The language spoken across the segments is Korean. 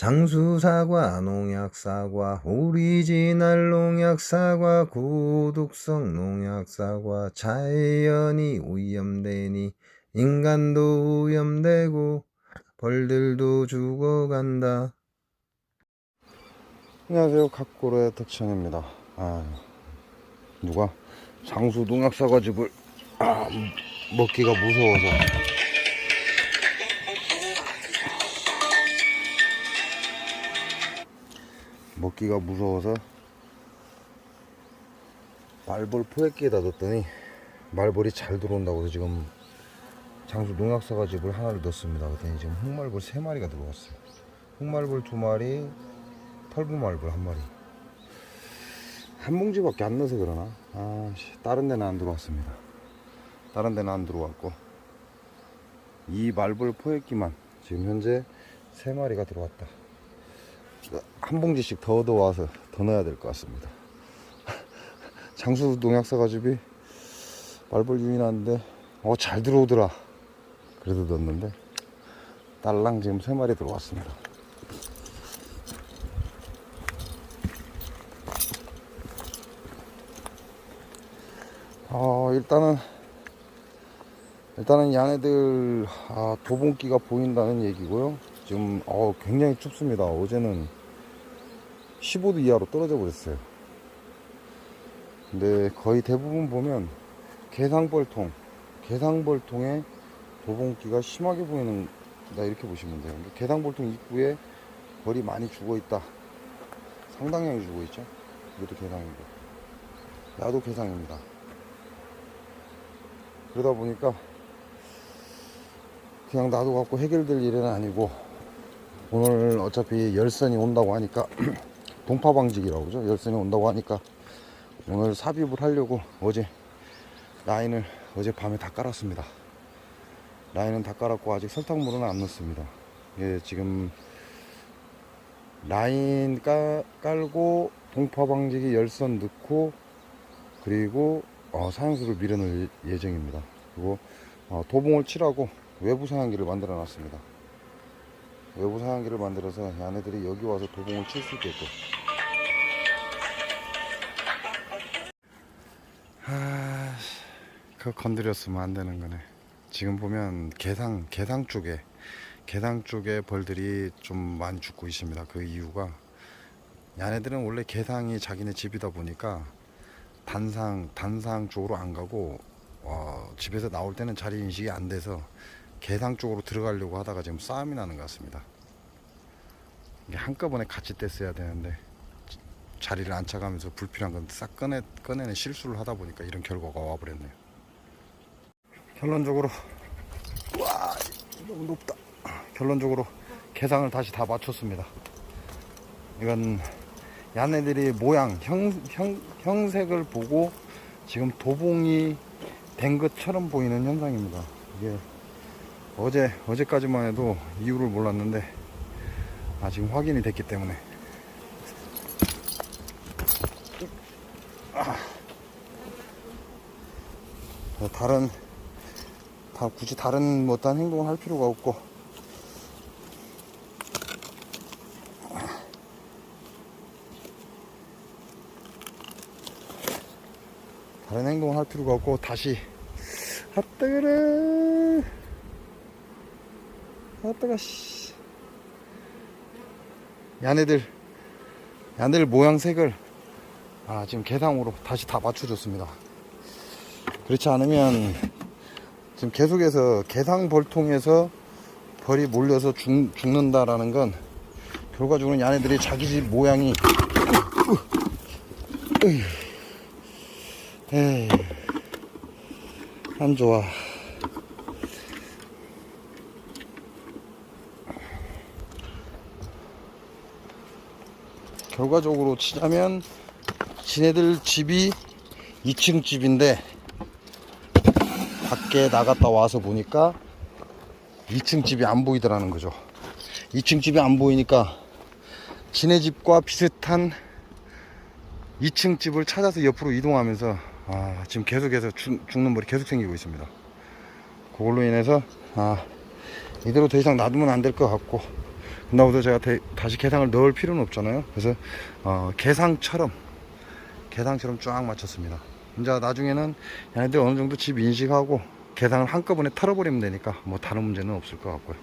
장수사과, 농약사과, 오리지널 농약사과, 고독성 농약사과, 자연이 오염되니 인간도 오염되고 벌들도 죽어간다. 안녕하세요, 각고로의 덕천입니다. 누가 장수 농약사과즙을 먹기가 무서워서 말벌 포획기에다 뒀더니 말벌이 잘 들어온다고 해서 지금 장수 농약사과즙을 하나를 넣었습니다. 그랬더니 지금 흑말벌 3마리가 들어왔어요. 흑말벌 2마리, 털부말벌 1마리. 한 봉지밖에 안 넣어서 그러나? 다른 데는 안 들어왔습니다. 다른 데는 안 들어왔고, 이 말벌 포획기만 지금 현재 3마리가 들어왔다. 한 봉지씩 더 얻어와서 더 넣어야 될 것 같습니다. 장수 농약사과즙이 말벌 유인하는데 잘 들어오더라. 그래도 넣었는데 딸랑 지금 3마리 들어왔습니다. 일단은 얘네들 도봉기가 보인다는 얘기고요. 지금 굉장히 춥습니다. 어제는 15도 이하로 떨어져 버렸어요. 근데 거의 대부분 보면 개상벌통에 도봉기가 심하게 보이는다, 이렇게 보시면 돼요. 개상벌통 입구에 벌이 많이 죽어 있다. 상당량이 죽어 있죠. 이것도 개상이고, 야도 개상입니다. 그러다 보니까 그냥 놔둬갖고 해결될 일은 아니고, 오늘 어차피 열선이 온다고 하니까 동파방직이라고 그러죠. 열선이 온다고 하니까 오늘 삽입을 하려고 라인을 어젯밤에 다 깔았습니다. 라인은 다 깔았고 아직 설탕물은 안 넣습니다. 지금 라인 깔고 동파방지기 열선 넣고, 그리고 사양수를 밀어넣을 예정입니다. 그리고 도봉을 칠하고 외부 사양기를 만들어 놨습니다. 외부 사양기를 만들어서 얘네들이 여기 와서 도봉을 칠 수 있게끔. 그거 건드렸으면 안 되는 거네. 지금 보면 개상 쪽에 벌들이 좀 많이 죽고 있습니다. 그 이유가, 얘네들은 원래 개상이 자기네 집이다 보니까 단상 쪽으로 안 가고 집에서 나올 때는 자리 인식이 안 돼서 개상 쪽으로 들어가려고 하다가 지금 싸움이 나는 것 같습니다. 이게 한꺼번에 같이 뗐어야 되는데 자리를 안 차가면서 불필요한 건 싹 꺼내는 실수를 하다 보니까 이런 결과가 와버렸네요. 결론적으로 너무 높다. 결론적으로 개상을 다시 다 맞췄습니다. 이건 얘네들이 모양 형색을 보고 지금 도봉이 된 것처럼 보이는 현상입니다. 이게 어제까지만 해도 이유를 몰랐는데 지금 확인이 됐기 때문에 굳이 다른 어떤 행동을 할 필요가 없고, 다시 얘네들 모양색을 지금 개상으로 다시 다 맞춰줬습니다. 그렇지 않으면 지금 계속해서 개상벌통에서 벌이 몰려서 죽는다라는 건, 결과적으로는 얘네들이 자기 집 모양이 안 좋아. 결과적으로 치자면 지네들 집이 2층 집인데 밖에 나갔다 와서 보니까 2층 집이 안 보이더라는 거죠. 2층 집이 안 보이니까 지네 집과 비슷한 2층 집을 찾아서 옆으로 이동하면서 지금 계속해서 죽는 벌이 계속 생기고 있습니다. 그걸로 인해서 이대로 더 이상 놔두면 안 될 것 같고, 그다음부터 제가 다시 개상을 넣을 필요는 없잖아요. 그래서 개상처럼 쫙 맞췄습니다. 이제 나중에는 얘네들 어느 정도 집 인식하고 개상을 한꺼번에 털어버리면 되니까 뭐 다른 문제는 없을 것 같고요.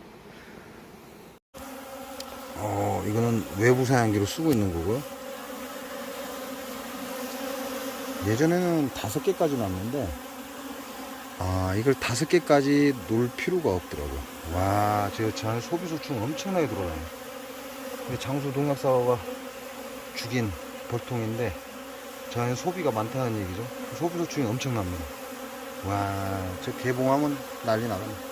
이거는 외부 사양기로 쓰고 있는 거고요. 예전에는 5개까지 났는데 이걸 5개까지 놓을 필요가 없더라고요. 와, 저 안에 소비소충 엄청나게 들어가요. 장수 농약사가 죽인 벌통인데 저 안에 소비가 많다는 얘기죠. 소비소충이 엄청납니다. 와, 저 개봉하면 난리 나갑니다.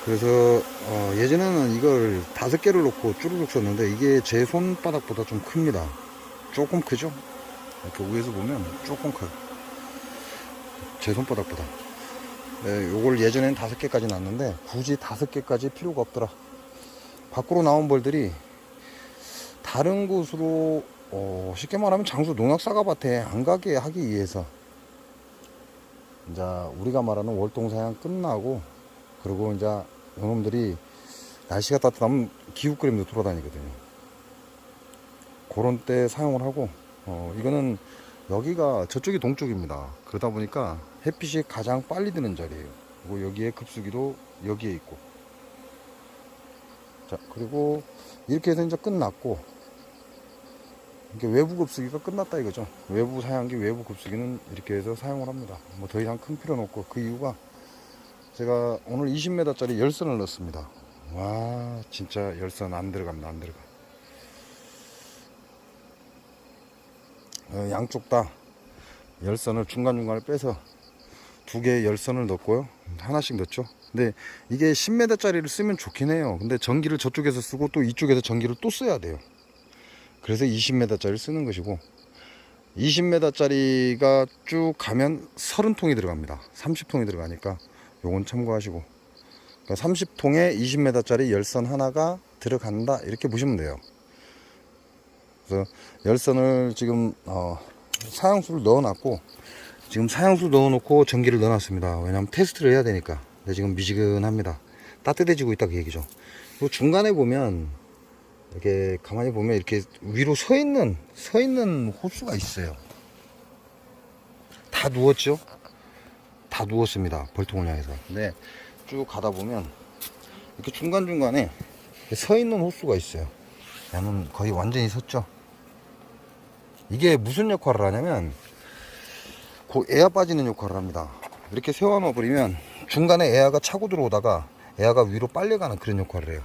그래서 예전에는 이걸 5개를 놓고 쭈루룩 썼는데 이게 제 손바닥보다 좀 큽니다. 조금 크죠? 이렇게 위에서 보면 조금 커요. 제 손바닥보다. 네, 요걸 예전엔 5개까지 놨는데 굳이 5개까지 필요가 없더라. 밖으로 나온 벌들이 다른 곳으로 쉽게 말하면 장수 농약사과밭에 안 가게 하기 위해서 이제 우리가 말하는 월동사양 끝나고, 그리고 이제 요놈들이 날씨가 따뜻하면 기웃거리면서 돌아다니거든요. 그런 때 사용을 하고, 이거는 여기가 저쪽이 동쪽입니다. 그러다 보니까 햇빛이 가장 빨리 드는 자리예요. 그리고 여기에 급수기도 여기에 있고. 자, 그리고 이렇게 해서 이제 끝났고, 이렇게 외부 급수기가 끝났다 이거죠. 외부 사양기, 외부 급수기는 이렇게 해서 사용을 합니다. 뭐 더 이상 큰 필요는 없고, 그 이유가 제가 오늘 20m 짜리 열선을 넣었습니다. 와, 진짜 열선 안 들어갑니다. 안 들어가. 양쪽 다 열선을 중간중간에 빼서 2개의 열선을 넣었고요. 하나씩 넣었죠. 근데 이게 10m 짜리를 쓰면 좋긴 해요. 근데 전기를 저쪽에서 쓰고 또 이쪽에서 전기를 또 써야 돼요. 그래서 20m 짜리를 쓰는 것이고, 20m 짜리가 쭉 가면 30통이 들어갑니다. 30통이 들어가니까 요건 참고하시고, 그러니까 30통에 20m 짜리 열선 하나가 들어간다 이렇게 보시면 돼요. 그래서 열선을 지금 사양수를 넣어놨고, 지금 사양수 넣어놓고 전기를 넣어놨습니다. 왜냐하면 테스트를 해야 되니까. 근데 지금 미지근합니다. 따뜻해지고 있다 그 얘기죠. 그리고 중간에 보면 이렇게 가만히 보면 이렇게 위로 서 있는 호수가 있어요. 다 누웠죠? 다 누웠습니다. 벌통을 향해서. 근데 쭉 가다 보면 이렇게 중간중간에 서 있는 호수가 있어요. 얘는 거의 완전히 섰죠. 이게 무슨 역할을 하냐면 에어 빠지는 역할을 합니다. 이렇게 세워놓아 버리면 중간에 에어가 차고 들어오다가 에어가 위로 빨려가는 그런 역할을 해요.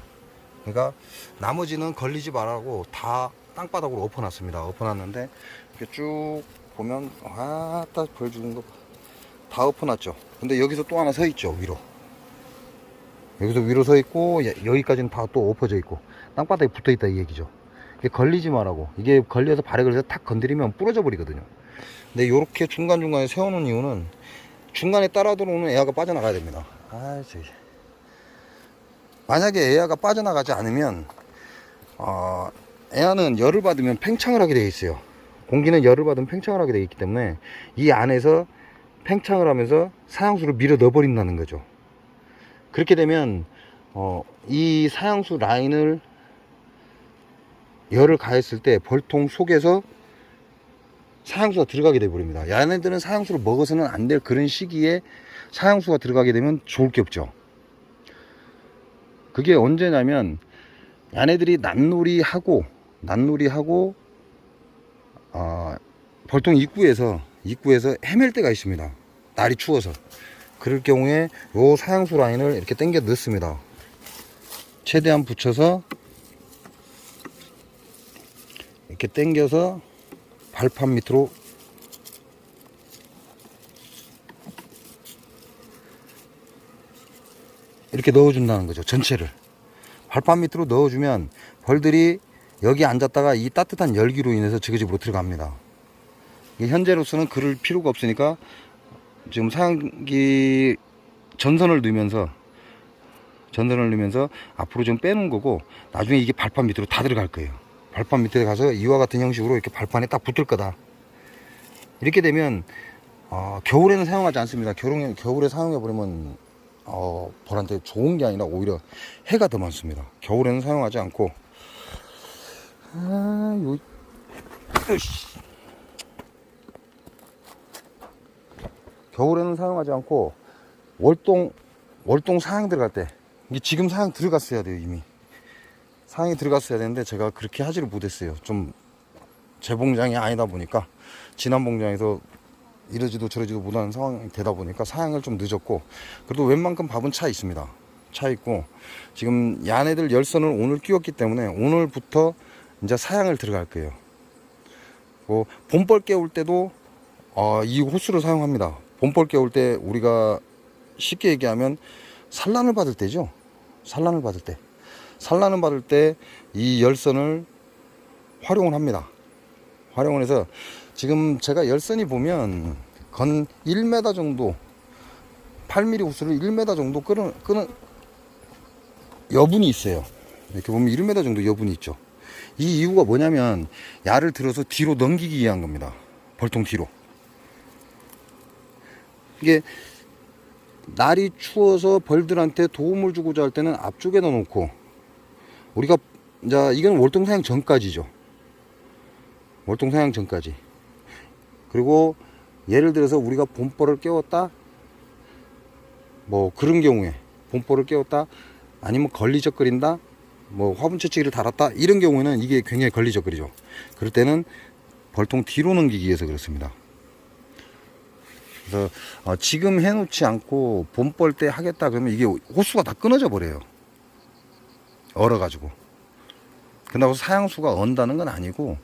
그러니까 나머지는 걸리지 말라고 다 땅바닥으로 엎어놨습니다. 엎어놨는데 이렇게 쭉 보면 딱 보여주는 거 다 엎어놨죠. 근데 여기서 또 하나 서 있죠. 위로. 여기서 위로 서 있고 여기까지는 다 또 엎어져 있고 땅바닥에 붙어 있다 이 얘기죠. 이게 걸리지 말라고. 이게 걸려서 발에 걸려서 탁 건드리면 부러져 버리거든요. 근데 이렇게 중간중간에 세워놓은 이유는 중간에 따라 들어오는 에어가 빠져나가야 됩니다. 만약에 에어가 빠져나가지 않으면 에어는 열을 받으면 팽창을 하게 되어 있어요. 공기는 열을 받으면 팽창을 하게 되어 있기 때문에 이 안에서 팽창을 하면서 사양수를 밀어 넣어 버린다는 거죠. 그렇게 되면 이 사양수 라인을 열을 가했을 때 벌통 속에서 사양수가 들어가게 돼 버립니다. 얘네들은 사양수를 먹어서는 안 될 그런 시기에 사양수가 들어가게 되면 좋을 게 없죠. 그게 언제냐면 얘네들이 난놀이하고 벌통 입구에서 헤맬 때가 있습니다. 날이 추워서. 그럴 경우에 요 사양수 라인을 이렇게 당겨 넣습니다. 최대한 붙여서 이렇게 당겨서 발판 밑으로 이렇게 넣어준다는 거죠. 전체를 발판 밑으로 넣어주면 벌들이 여기 앉았다가 이 따뜻한 열기로 인해서 저기집으로 들어갑니다. 현재로서는 그럴 필요가 없으니까 지금 사양기 전선을 넣으면서 앞으로 좀 빼는 거고, 나중에 이게 발판 밑으로 다 들어갈 거예요. 발판 밑에 가서 이와 같은 형식으로 이렇게 발판에 딱 붙을 거다. 이렇게 되면 겨울에는 사용하지 않습니다. 겨울에 사용해 버리면 벌한테 좋은 게 아니라 오히려 해가 더 많습니다. 겨울에는 사용하지 않고 겨울에는 사용하지 않고 월동 사양 들어갈 때, 이게 지금 사양 들어갔어야 돼요. 이미 사양이 들어갔어야 되는데 제가 그렇게 하지를 못했어요. 좀 제 봉장이 아니다 보니까, 지난 봉장에서 이러지도 저러지도 못하는 상황이 되다 보니까 사양을 좀 늦었고, 그래도 웬만큼 밥은 차 있습니다. 차 있고, 지금 야네들 열선을 오늘 끼웠기 때문에 오늘부터 이제 사양을 들어갈 거예요. 봄벌 깨울 때도 이 호수를 사용합니다. 봄벌 깨울 때 우리가 쉽게 얘기하면 산란을 받을 때죠. 산란을 받을 때 이 열선을 활용을 합니다. 활용을 해서 지금 제가 열선이 보면 건 1m 정도, 8mm 호수를 1m 정도 끄는 여분이 있어요. 이렇게 보면 1m 정도 여분이 있죠. 이 이유가 뭐냐면 야를 들어서 뒤로 넘기기 위한 겁니다. 벌통 뒤로. 이게 날이 추워서 벌들한테 도움을 주고자 할 때는 앞쪽에 넣어놓고, 우리가 이제 이건 월동사양 전까지죠. 월동사양 전까지. 그리고 예를 들어서 우리가 봄벌을 깨웠다, 뭐 그런 경우에 봄벌을 깨웠다, 아니면 걸리적거린다, 뭐 화분채찍이를 달았다, 이런 경우에는 이게 굉장히 걸리적거리죠. 그럴 때는 벌통 뒤로 넘기기 위해서 그렇습니다. 그래서 지금 해놓지 않고 봄벌 때 하겠다 그러면 이게 호수가 다 끊어져 버려요. 얼어가지고. 그렇다고 사양수가 언다는 건 아니고,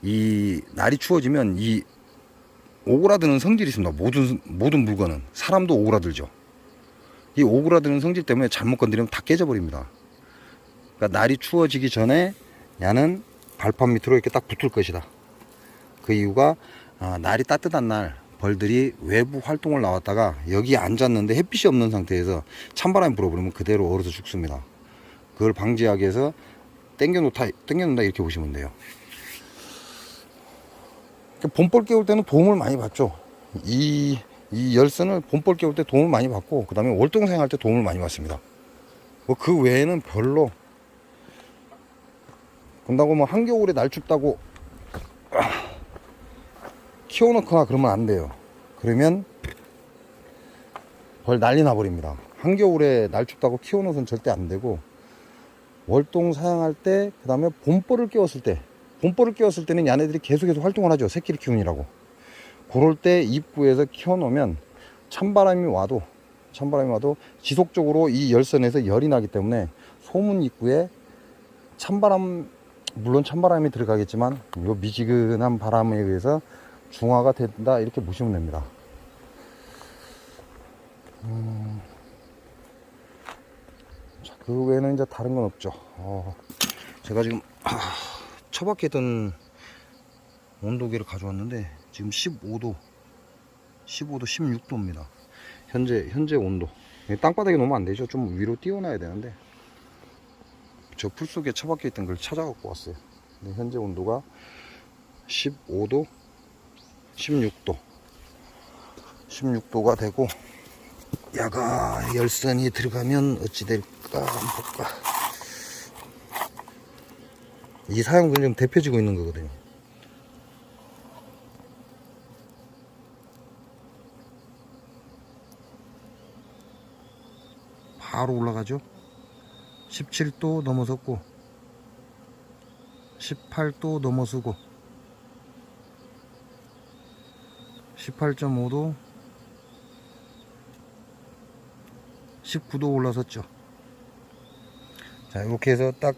이 날이 추워지면 이 오그라드는 성질이 있습니다. 모든 물건은. 사람도 오그라들죠. 이 오그라드는 성질 때문에 잘못 건드리면 다 깨져버립니다. 그러니까 날이 추워지기 전에 야는 발판 밑으로 이렇게 딱 붙을 것이다. 그 이유가 날이 따뜻한 날 벌들이 외부 활동을 나왔다가 여기 앉았는데 햇빛이 없는 상태에서 찬바람이 불어버리면 그대로 얼어서 죽습니다. 그걸 방지하기 위해서 땡겨놓는다 이렇게 보시면 돼요. 봄벌 깨울 때는 도움을 많이 받죠. 이 열선을 봄벌 깨울 때 도움을 많이 받고, 그 다음에 월동사양 할 때 도움을 많이 받습니다. 뭐 그 외에는 별로. 그런다고 뭐 한겨울에 날 춥다고 키워놓거나 그러면 안 돼요. 그러면 벌 난리 나버립니다. 한겨울에 날 춥다고 키워놓으면 절대 안 되고, 월동 사양할 때, 그 다음에 봄벌을 깨웠을 때는 야네들이 계속해서 활동을 하죠. 새끼를 키우느라고. 그럴 때 입구에서 키워놓으면 찬바람이 와도 지속적으로 이 열선에서 열이 나기 때문에 소문 입구에 물론 찬바람이 들어가겠지만 이 미지근한 바람에 의해서 중화가 된다, 이렇게 보시면 됩니다. 자, 그 외에는 이제 다른 건 없죠. 제가 지금 처박혔던 온도계를 가져왔는데 지금 15도 16도입니다 현재 온도. 땅바닥에 놓으면 안 되죠. 좀 위로 띄워놔야 되는데 저 풀 속에 처박혀 있던 걸 찾아 갖고 왔어요. 현재 온도가 15도 16도가 되고, 야가 열선이 들어가면 어찌 될까 한번 볼까. 이 사용은 좀 데펴지고 있는 거거든요. 바로 올라가죠. 17도 넘어섰고 18도 넘어서고 18.5도 19도 올라섰죠. 자, 이렇게 해서 딱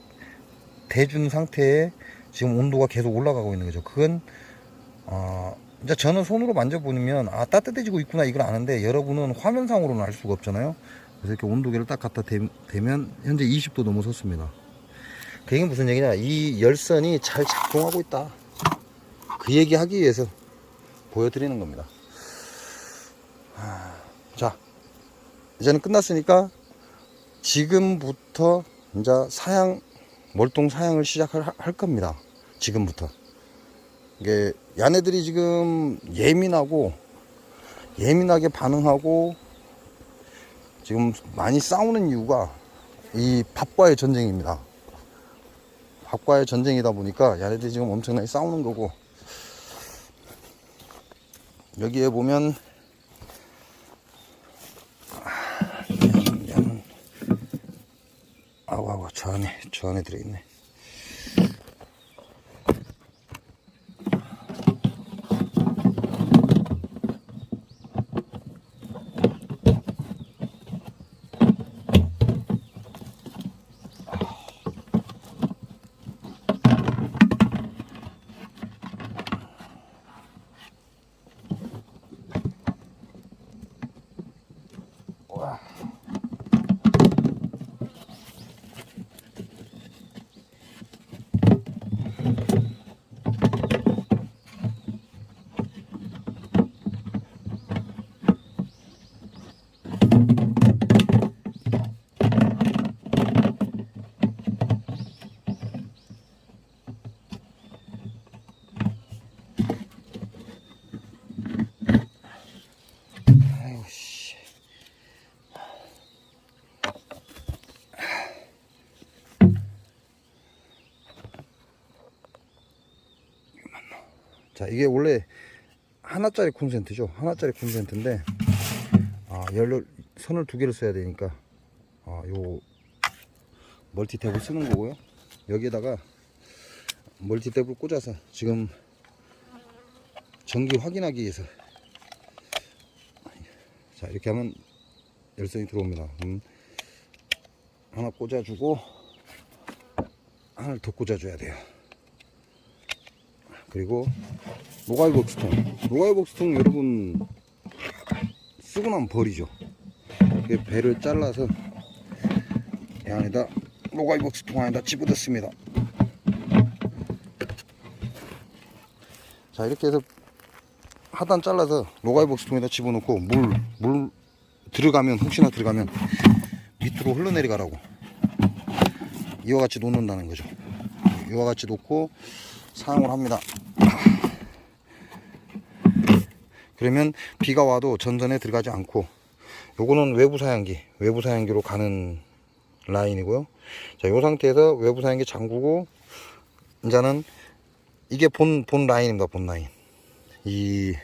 대준 상태에 지금 온도가 계속 올라가고 있는 거죠. 그건 이제 저는 손으로 만져보면 따뜻해지고 있구나 이걸 아는데, 여러분은 화면상으로는 알 수가 없잖아요. 그래서 이렇게 온도계를 딱 갖다 대면 현재 20도 넘어섰습니다. 그게 무슨 얘기냐, 이 열선이 잘 작동하고 있다, 그 얘기 하기 위해서 보여드리는 겁니다. 자, 이제는 끝났으니까 지금부터 이제 몰동 사양을 시작할 겁니다. 지금부터. 이게 야네들이 지금 예민하게 반응하고 지금 많이 싸우는 이유가 이 밥과의 전쟁입니다. 밥과의 전쟁이다 보니까 얘네들이 지금 엄청나게 싸우는 거고, 여기에 보면 얘는 아우 저 안에 들어있네. 자, 이게 원래 하나짜리 콘센트죠. 하나짜리 콘센트인데, 선을 두 개를 써야 되니까, 요 멀티탭을 쓰는 거고요. 여기에다가 멀티탭을 꽂아서 지금 전기 확인하기 위해서, 자, 이렇게 하면 열선이 들어옵니다. 하나 꽂아주고, 하나를 더 꽂아줘야 돼요. 그리고 노가이 복스통 여러분 쓰고 나면 버리죠. 배를 잘라서 이 안에다 노가이 복스통 안에다 집어넣습니다. 자, 이렇게 해서 하단 잘라서 노가이 복스통에다 집어넣고 물 들어가면, 혹시나 들어가면 밑으로 흘러내려가라고 이와 같이 놓는다는 거죠. 이와 같이 놓고 사용을 합니다. 그러면 비가 와도 전선에 들어가지 않고, 요거는 외부 사양기로 가는 라인이고요. 자, 요 상태에서 외부 사양기 잠그고, 이제는 이게 본 라인입니다. 본 라인. 이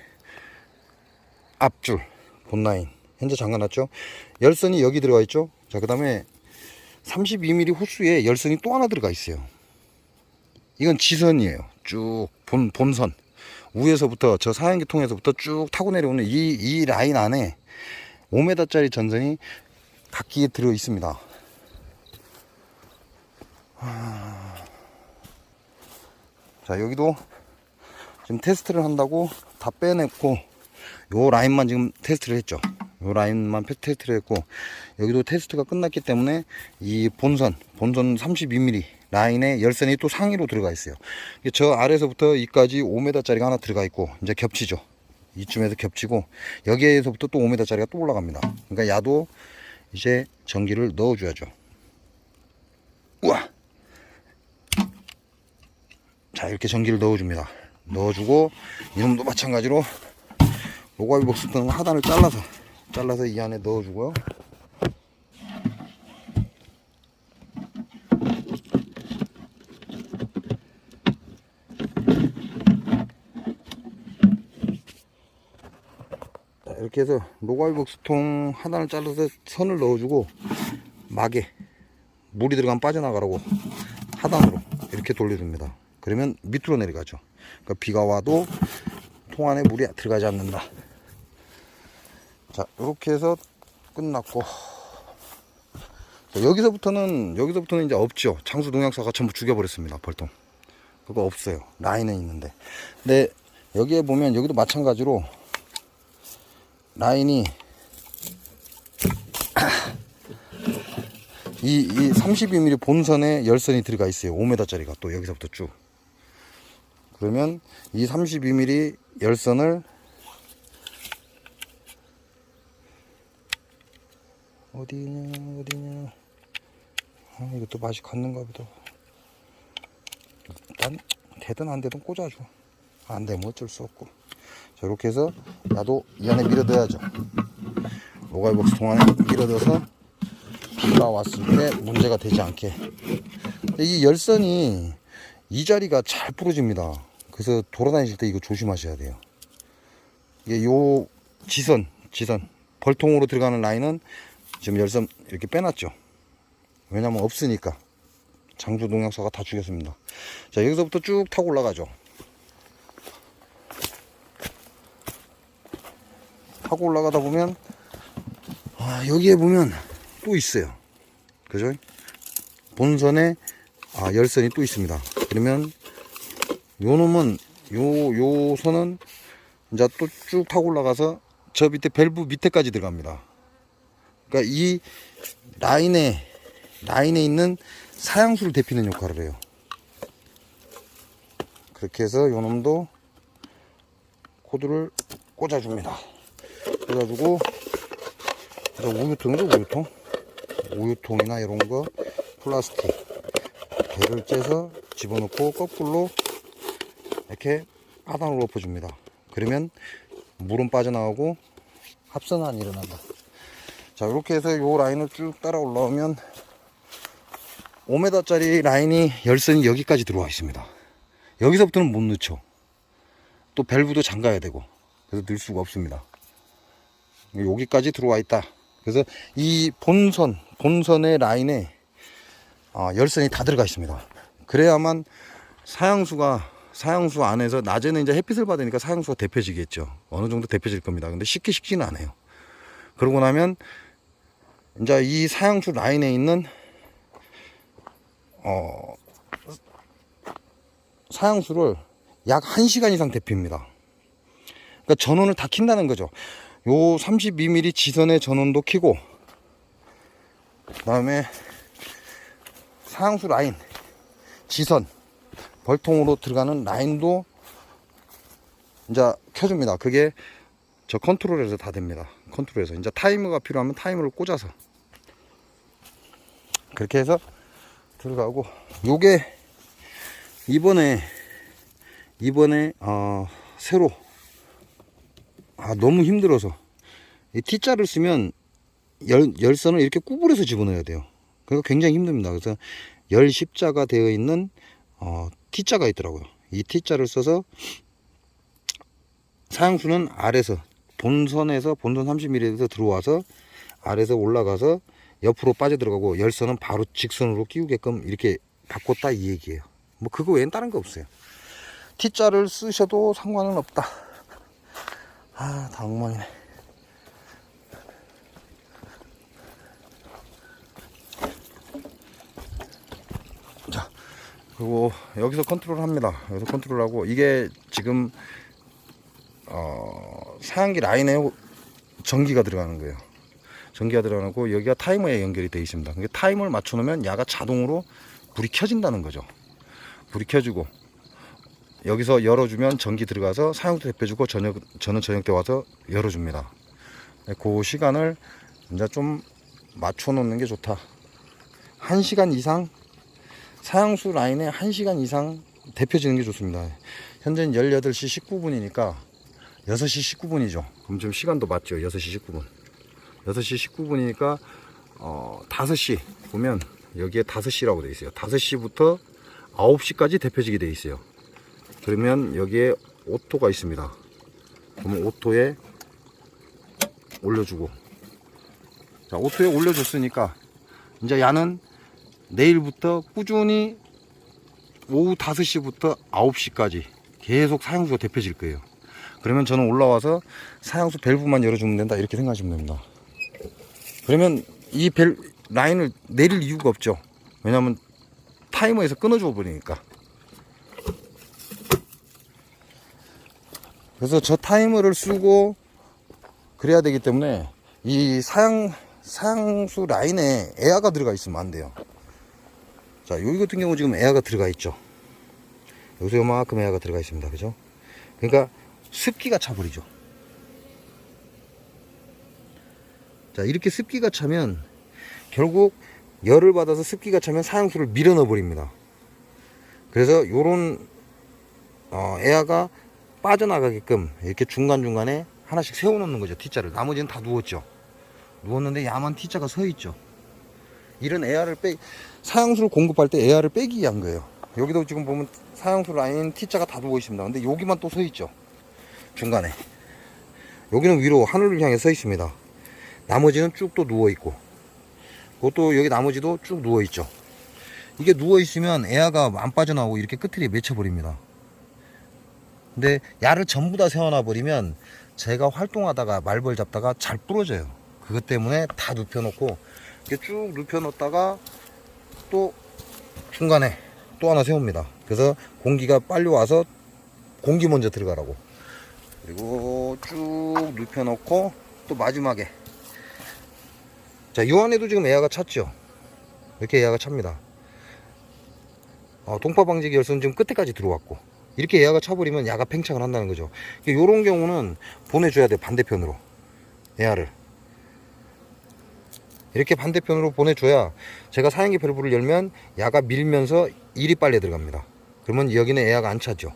앞줄 본 라인 현재 잠가놨죠. 열선이 여기 들어가 있죠. 자, 그 다음에 32mm 호수에 열선이 또 하나 들어가 있어요. 이건 지선이에요. 쭉 본선 위에서부터 저 사양기 통에서부터 쭉 타고 내려오는 이 라인 안에 5m짜리 전선이 각기에 들어 있습니다. 자, 여기도 지금 테스트를 한다고 다 빼냈고, 요 라인만 지금 테스트를 했죠. 요 라인만 테스트를 했고, 여기도 테스트가 끝났기 때문에 이 본선 32mm 라인에 열선이 또 상위로 들어가 있어요. 저 아래서부터 이까지 5m짜리가 하나 들어가 있고, 이제 겹치죠. 이쯤에서 겹치고, 여기에서부터 또 5m짜리가 또 올라갑니다. 그러니까 야도 이제 전기를 넣어줘야죠. 우와! 자, 이렇게 전기를 넣어줍니다. 넣어주고, 이놈도 마찬가지로 노가이 복스통 하단을 잘라서 이 안에 넣어주고요. 자, 이렇게 해서 노가이 복스통 하단을 잘라서 선을 넣어주고, 막에 물이 들어가면 빠져나가라고 하단으로 이렇게 돌려줍니다. 그러면 밑으로 내려가죠. 그러니까 비가 와도 통 안에 물이 들어가지 않는다. 자, 이렇게 해서 끝났고, 자, 여기서부터는 이제 없죠. 장수 농약사가 전부 죽여버렸습니다. 벌통 그거 없어요. 라인은 있는데, 근데 여기에 보면 여기도 마찬가지로 라인이 이 32mm 본선에 열선이 들어가 있어요. 5m짜리가 또 여기서부터 쭉. 그러면 이 32mm 열선을 어디냐. 이것도 맛이 갔는가 보다. 일단 되든 안 되든 꽂아줘. 안 되면 어쩔 수 없고. 자, 이렇게 해서 야도 이 안에 밀어 넣어야죠. 모가이복스 통 안에 밀어넣어서 올라왔을 때 문제가 되지 않게. 이 열선이 이 자리가 잘 부러집니다. 그래서 돌아다니실 때 이거 조심하셔야 돼요. 이게 요 지선 벌통으로 들어가는 라인은 지금 열선 이렇게 빼놨죠. 왜냐면 없으니까. 장주 농약사가 다 죽였습니다. 자, 여기서부터 쭉 타고 올라가죠. 타고 올라가다 보면 여기에 보면 또 있어요. 그죠? 본선에 열선이 또 있습니다. 그러면 요 놈은 요 선은 이제 또 쭉 타고 올라가서 저 밑에 밸브 밑에까지 들어갑니다. 그러니까 이 라인에 있는 사양수를 데피는 역할을 해요. 그렇게 해서 요 놈도 코드를 꽂아줍니다. 꽂아주고, 우유통이죠, 우유통이나 이런 거 플라스틱 개를 째서 집어넣고 거꾸로 이렇게 하단으로 엎어줍니다. 그러면 물은 빠져나오고 합선은 안 일어난다. 자, 이렇게 해서 요 라인을 쭉 따라 올라오면 5m짜리 라인이 열선이 여기까지 들어와 있습니다. 여기서부터는 못 넣죠. 또 밸브도 잠가야 되고, 그래서 넣을 수가 없습니다. 여기까지 들어와 있다. 그래서 이 본선의 라인에 열선이 다 들어가 있습니다. 그래야만 사양수 안에서 낮에는 이제 햇빛을 받으니까 사양수가 데펴지겠죠. 어느 정도 데펴질 겁니다. 근데 쉽게 식지는 않아요. 그러고 나면 이제 이 사양수 라인에 있는 사양수를 약 1시간 이상 데핍니다. 그러니까 전원을 다 킨다는 거죠. 요 32mm 지선의 전원도 켜고, 그 다음에 사양수 라인, 지선, 벌통으로 들어가는 라인도 이제 켜줍니다. 그게 저 컨트롤에서 다 됩니다. 컨트롤에서 이제 타이머가 필요하면 타이머를 꽂아서 그렇게 해서 들어가고, 요게 이번에 새로 너무 힘들어서 이 T자를 쓰면 열선을 이렇게 구부려서 집어넣어야 돼요. 그러니까 굉장히 힘듭니다. 그래서 열 10자가 되어 있는 T자가 있더라고요. 이 T자를 써서 사양수는 아래서 본선 30mm에서 들어와서 아래서 올라가서 옆으로 빠져들어가고, 열선은 바로 직선으로 끼우게끔 이렇게 바꿨다, 이 얘기예요. 뭐 그거 외엔 다른 거 없어요. T자를 쓰셔도 상관은 없다. 다 엉망이네. 자, 그리고 여기서 컨트롤 합니다. 여기서 컨트롤하고, 이게 지금 사양기 라인에 전기가 들어가는 거예요. 전기가 들어가고, 여기가 타이머에 연결이 되어 있습니다. 그러니까 타이머를 맞춰 놓으면 야가 자동으로 불이 켜진다는 거죠. 불이 켜지고, 여기서 열어주면 전기 들어가서 사양도 데펴주고, 저는 저녁 때 와서 열어줍니다. 그 시간을 이제 좀 맞춰 놓는 게 좋다. 1시간 이상, 사양수 라인에 1시간 이상 데펴지는 게 좋습니다. 현재는 18시 19분이니까 6시 19분이죠. 그럼 지금 시간도 맞죠. 6시 19분. 6시 19분이니까 5시 보면 여기에 5시라고 되어 있어요. 5시부터 9시까지 데펴지게 되어 있어요. 그러면 여기에 오토가 있습니다. 그러면 오토에 올려주고, 자, 오토에 올려줬으니까 이제 야는 내일부터 꾸준히 오후 5시부터 9시까지 계속 사양수가 데펴질 거예요. 그러면 저는 올라와서 사양수 밸브만 열어주면 된다, 이렇게 생각하시면 됩니다. 그러면 이 라인을 내릴 이유가 없죠. 왜냐하면 타이머에서 끊어줘 버리니까. 그래서 저 타이머를 쓰고 그래야 되기 때문에 이 사양수 라인에 에어가 들어가 있으면 안 돼요. 자, 여기 같은 경우 지금 에어가 들어가 있죠. 여기서 요만큼 에어가 들어가 있습니다. 그죠? 그러니까 습기가 차버리죠. 자, 이렇게 습기가 차면 결국 열을 받아서 습기가 차면 사양수를 밀어 넣어 버립니다. 그래서 요런 에어가 빠져나가게끔 이렇게 중간중간에 하나씩 세워 놓는 거죠. T자를. 나머지는 다 누웠죠. 누웠는데 야만 T자가 서 있죠. 이런 에아를 사양수를 공급할 때 에아를 빼기 위한 거예요. 여기도 지금 보면 사양수 라인 T자가 다 누워 있습니다. 근데 여기만 또 서 있죠. 중간에. 여기는 위로 하늘을 향해 서 있습니다. 나머지는 쭉 또 누워 있고, 그것도 여기 나머지도 쭉 누워 있죠. 이게 누워 있으면 에아가 안 빠져나오고 이렇게 끝을 맺혀 버립니다. 근데 야를 전부 다 세워놔 버리면 제가 활동하다가 말벌 잡다가 잘 부러져요. 그것 때문에 다 눕혀놓고 이렇게 쭉 눕혀놓다가 또 중간에 또 하나 세웁니다. 그래서 공기가 빨리 와서 공기 먼저 들어가라고. 그리고 쭉 눕혀놓고 또 마지막에, 자, 요 안에도 지금 에아가 찼죠. 이렇게 에아가 찹니다. 동파방지기 열선은 지금 끝에까지 들어왔고, 이렇게 에아가 차버리면 야가 팽창을 한다는 거죠. 요런 경우는 보내줘야 돼요. 반대편으로 에아를 이렇게 반대편으로 보내줘야, 제가 사양기 밸브를 열면 야가 밀면서 일이 빨리 들어갑니다. 그러면 여기는 에아가 안 차죠.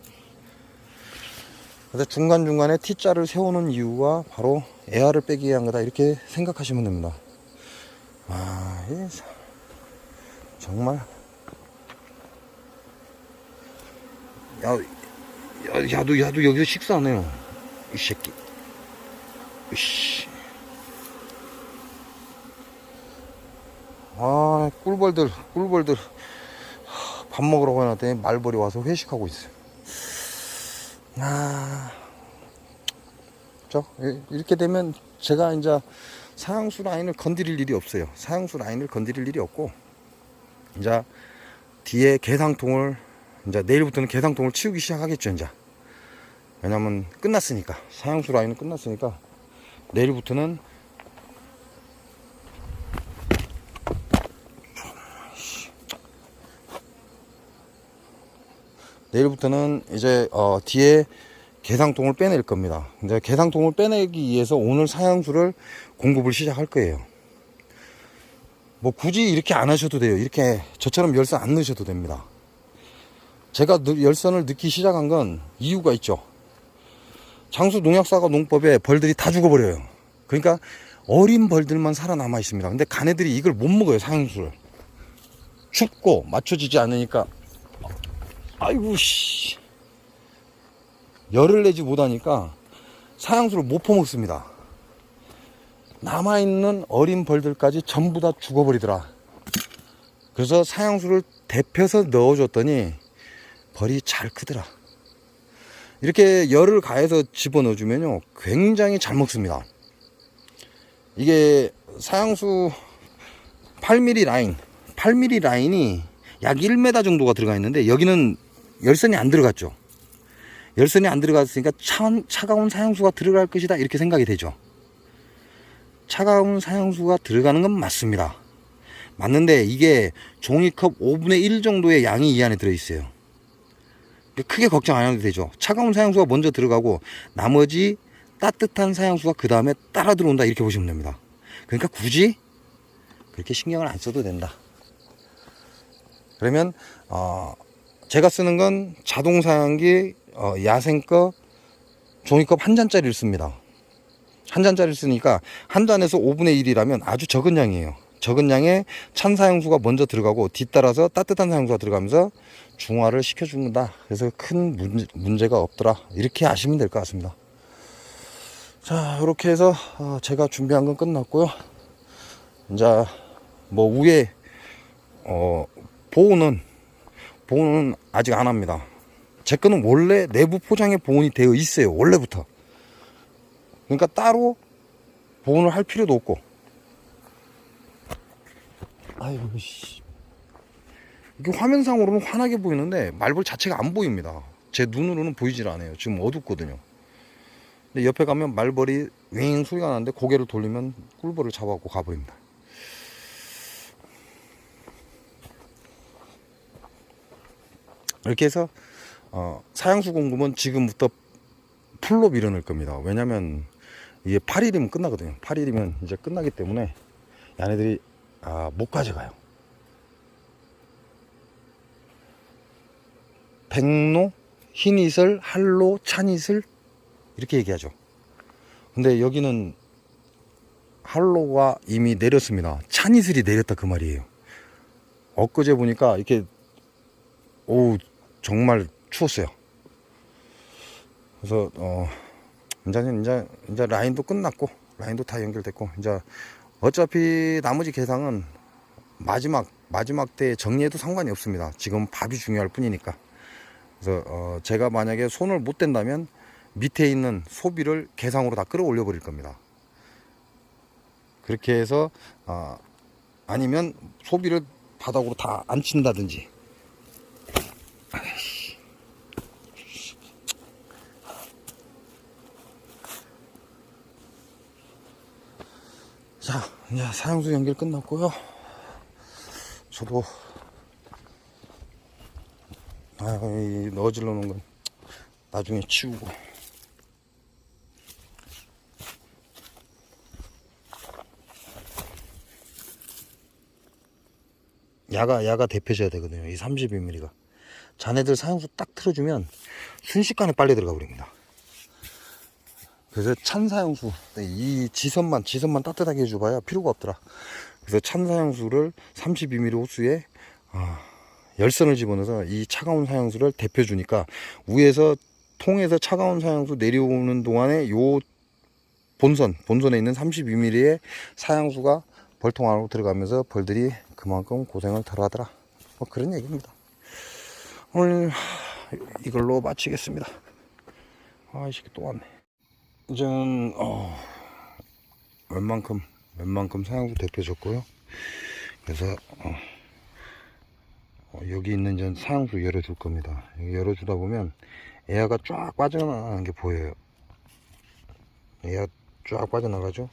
그래서 중간중간에 T자를 세우는 이유가 바로 에아를 빼기 위한 거다, 이렇게 생각하시면 됩니다. 정말 야도 여기서 식사하네요, 이 새끼. 이씨. 꿀벌들 밥 먹으러 가놨더니 말벌이 와서 회식하고 있어요. 이렇게 되면 제가 이제 사양수 라인을 건드릴 일이 없어요. 사양수 라인을 건드릴 일이 없고, 이제 뒤에 개상통을, 이제 내일부터는 개상통을 치우기 시작하겠죠, 이제. 왜냐면 끝났으니까, 사양수 라인은 끝났으니까 내일부터는 이제 뒤에 개상통을 빼낼 겁니다. 이제 개상통을 빼내기 위해서 오늘 사양수를 공급을 시작할 거예요. 뭐 굳이 이렇게 안 하셔도 돼요. 이렇게 저처럼 열선 안 넣으셔도 됩니다. 제가 열선을 넣기 시작한 건 이유가 있죠. 장수 농약사과 농법에 벌들이 다 죽어버려요. 그러니까 어린 벌들만 살아남아 있습니다. 근데 가네들이 이걸 못 먹어요, 사양수를. 춥고 맞춰지지 않으니까, 아이고 씨, 열을 내지 못하니까 사양수를 못 퍼먹습니다. 남아있는 어린 벌들까지 전부 다 죽어버리더라. 그래서 사양수를 데펴서 넣어줬더니 벌이 잘 크더라. 이렇게 열을 가해서 집어넣어주면요, 굉장히 잘 먹습니다. 이게 사양수 8mm 라인이 약 1m 정도가 들어가 있는데, 여기는 열선이 안 들어갔죠. 열선이 안 들어갔으니까 차가운 사양수가 들어갈 것이다, 이렇게 생각이 되죠. 차가운 사양수가 들어가는 건 맞습니다. 맞는데 이게 종이컵 5분의 1 정도의 양이 이 안에 들어있어요. 크게 걱정 안 해도 되죠. 차가운 사양수가 먼저 들어가고 나머지 따뜻한 사양수가 그 다음에 따라 들어온다, 이렇게 보시면 됩니다. 그러니까 굳이 그렇게 신경을 안 써도 된다. 그러면 제가 쓰는 건 자동 사양기 야생 거 종이컵 한 잔짜리를 씁니다. 한 잔짜리를 쓰니까 한 잔에서 5분의 1이라면 아주 적은 양이에요. 적은 양에 찬 사양수가 먼저 들어가고 뒤따라서 따뜻한 사양수가 들어가면서 중화를 시켜준다. 그래서 큰 문제가 없더라, 이렇게 아시면 될 것 같습니다. 자, 이렇게 해서 제가 준비한 건 끝났고요. 이제 뭐 위에 보온은 아직 안 합니다. 제 거는 원래 내부 포장에 보온이 되어 있어요, 원래부터. 그러니까 따로 보온을 할 필요도 없고. 아이고 씨, 이게 화면상으로는 환하게 보이는데 말벌 자체가 안 보입니다. 제 눈으로는 보이질 않아요. 지금 어둡거든요. 근데 옆에 가면 말벌이 윙 소리가 나는데 고개를 돌리면 꿀벌을 잡아갖고 가버립니다. 이렇게 해서 사양수 공급은 지금부터 풀로 밀어넣을 겁니다. 왜냐면 이게 8일이면 끝나거든요. 8일이면 이제 끝나기 때문에 얘네들이 못 가져가요. 백로, 흰이슬, 할로, 찬이슬, 이렇게 얘기하죠. 근데 여기는 한로가 이미 내렸습니다. 찬이슬이 내렸다 그 말이에요. 엊그제 보니까 이렇게 오우 정말 추웠어요. 그래서 이제 라인도 끝났고 라인도 다 연결됐고 이제 어차피 나머지 개상은 마지막 때 정리해도 상관이 없습니다. 지금 밥이 중요할 뿐이니까. 그래서 제가 만약에 손을 못 댄다면 밑에 있는 소비를 개상으로 다 끌어올려 버릴 겁니다. 그렇게 해서 아니면 소비를 바닥으로 다 안 친다든지. 자, 이제 사양수 연결 끝났고요. 저도 이 넣어질러 놓은 건 나중에 치우고. 야가 대표져야 되거든요. 이 32mm가. 자네들 사양수 딱 틀어주면 순식간에 빨려 들어가 버립니다. 그래서 찬 사양수, 이 지선만 따뜻하게 해줘봐야 필요가 없더라. 그래서 찬 사양수를 32mm 호수에 열선을 집어넣어서 이 차가운 사양수를 데펴주니까 위에서 통에서 차가운 사양수 내려오는 동안에 요 본선에 있는 32mm의 사양수가 벌통 안으로 들어가면서 벌들이 그만큼 고생을 덜 하더라. 뭐 그런 얘기입니다. 오늘 이걸로 마치겠습니다. 이 새끼 또 왔네. 이제는 웬만큼 사양수 데펴줬고요. 그래서 여기 있는 전 사양수 열어줄 겁니다. 여기 열어주다 보면 에어가 쫙 빠져나가는 게 보여요. 에어 쫙 빠져나가죠.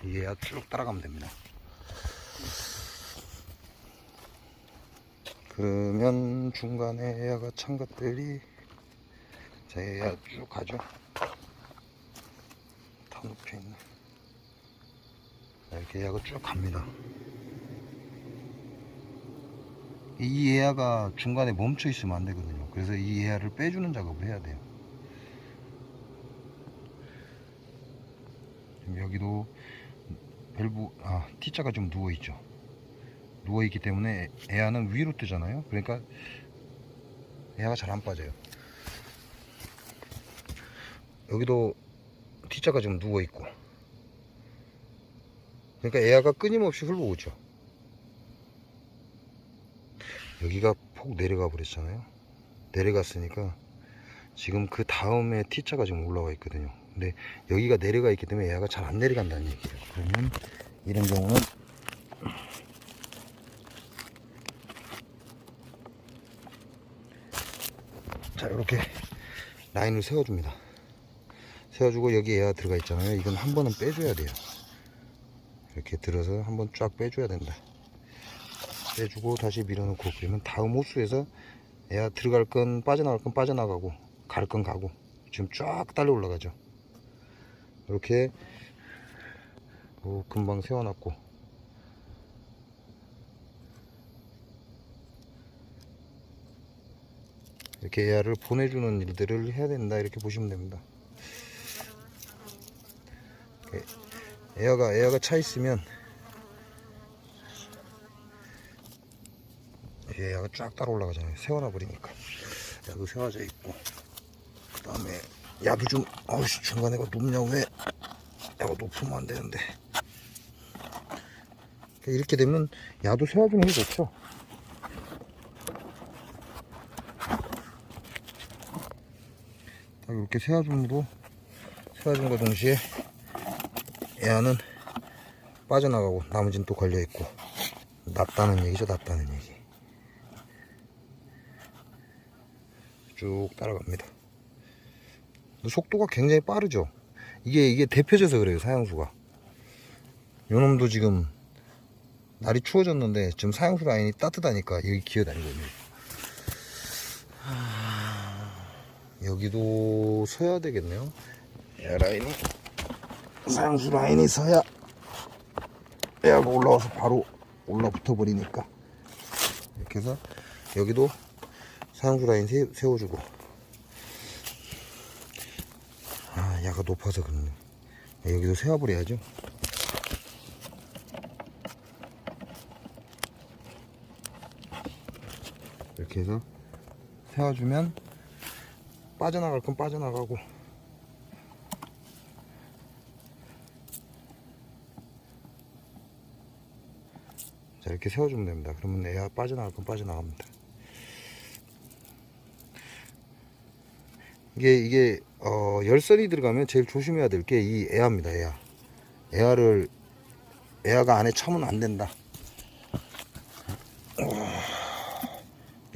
이 에어 쭉 따라가면 됩니다. 그러면 중간에 에어가 찬 것들이 자 에어 쭉 가죠. 다 높여있네. 이렇게 에어가 쭉 갑니다. 이 에어가 중간에 멈춰 있으면 안 되거든요. 그래서 이 에어를 빼주는 작업을 해야 돼요. 여기도 밸브 T자가 좀 누워있죠. 누워있기 때문에 에어는 위로 뜨잖아요. 그러니까 에어가 잘 안 빠져요. 여기도 T자가 좀 누워있고, 그러니까 에어가 끊임없이 흘러오죠. 여기가 폭 내려가 버렸잖아요. 내려갔으니까 지금 그 다음에 T자가 지금 올라와 있거든요. 근데 여기가 내려가 있기 때문에 에어가 잘 안 내려간다는 얘기예요. 그러면 이런 경우는 자 이렇게 라인을 세워줍니다. 세워주고 여기 에어 들어가 있잖아요. 이건 한 번은 빼줘야 돼요. 이렇게 들어서 한번 쫙 빼줘야 된다. 빼주고 다시 밀어넣고, 그러면 다음 호수에서 에어 들어갈 건 빠져나갈 건 빠져나가고 갈 건 가고 지금 쫙 달려 올라가죠. 이렇게 금방 세워놨고, 이렇게 에어를 보내주는 일들을 해야 된다, 이렇게 보시면 됩니다. 에어가 차 있으면 에어가 쫙 따라 올라가잖아요. 세워놔 버리니까. 야도 세워져 있고, 그 다음에 야도 좀 중간에가 높냐, 왜 야가 높으면 안 되는데. 이렇게 되면 야도 세워주는 게 좋죠. 이렇게 세워준 거 동시에 에어는 빠져나가고 나머지는 또 걸려있고, 낫다는 얘기죠. 낫다는 얘기. 쭉 따라갑니다. 속도가 굉장히 빠르죠. 이게 데펴져서 그래요. 사양수가. 요놈도 지금 날이 추워졌는데 지금 사양수 라인이 따뜻하니까 여기 기어다니거든요. 여기도 서야 되겠네요. 에어 라인이, 사양수 라인이 서야 에어가 올라와서 바로 올라붙어 버리니까. 이렇게 해서 여기도 사양수 라인 세워주고. 야가 높아서 그러네. 여기도 세워버려야죠. 이렇게 해서 세워주면 빠져나갈 건 빠져나가고, 자, 이렇게 세워주면 됩니다. 그러면 애가 빠져나갈 건 빠져나갑니다. 이게 열선이 들어가면 제일 조심해야 될 게 이 애야입니다. 애야가 안에 차면 안 된다.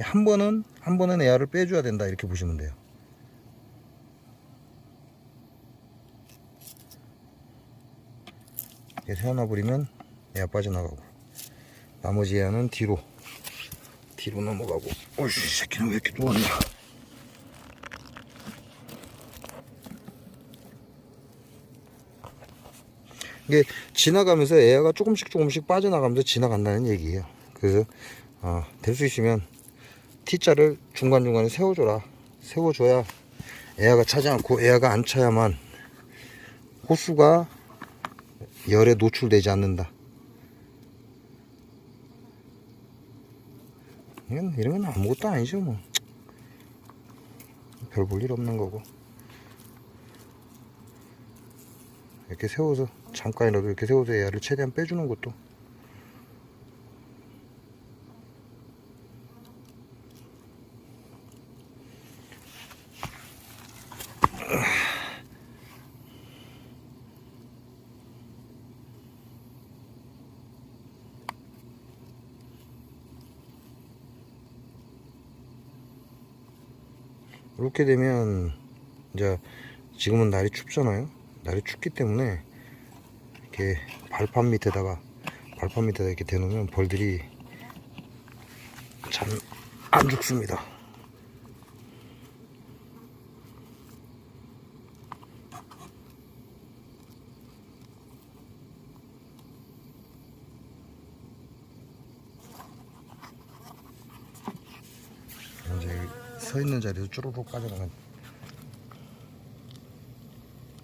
한 번은 애야를 빼줘야 된다, 이렇게 보시면 돼요. 이렇게 세워놔 버리면 애야 빠져나가고, 나머지 애야는 뒤로 넘어가고. 어이씨, 새끼는 왜 이렇게 누웠냐. 이게 지나가면서 애야가 조금씩 빠져나가면서 지나간다는 얘기예요. 그래서 될 수 있으면 T자를 중간중간에 세워줘라. 세워줘야 애야가 차지 않고, 애야가 안 차야만 호수가 열에 노출되지 않는다. 이런 건 아무것도 아니죠, 뭐. 별 볼 일 없는 거고. 이렇게 세워서, 잠깐이라도 이렇게 세워서 애야를 최대한 빼주는 것도. 이렇게 되면, 이제 지금은 날이 춥잖아요. 날이 춥기 때문에 이렇게 발판 밑에다가 이렇게 대놓으면 벌들이 잘 안 죽습니다. 이제 서 있는 자리에서 쭈루룩 빠져나간.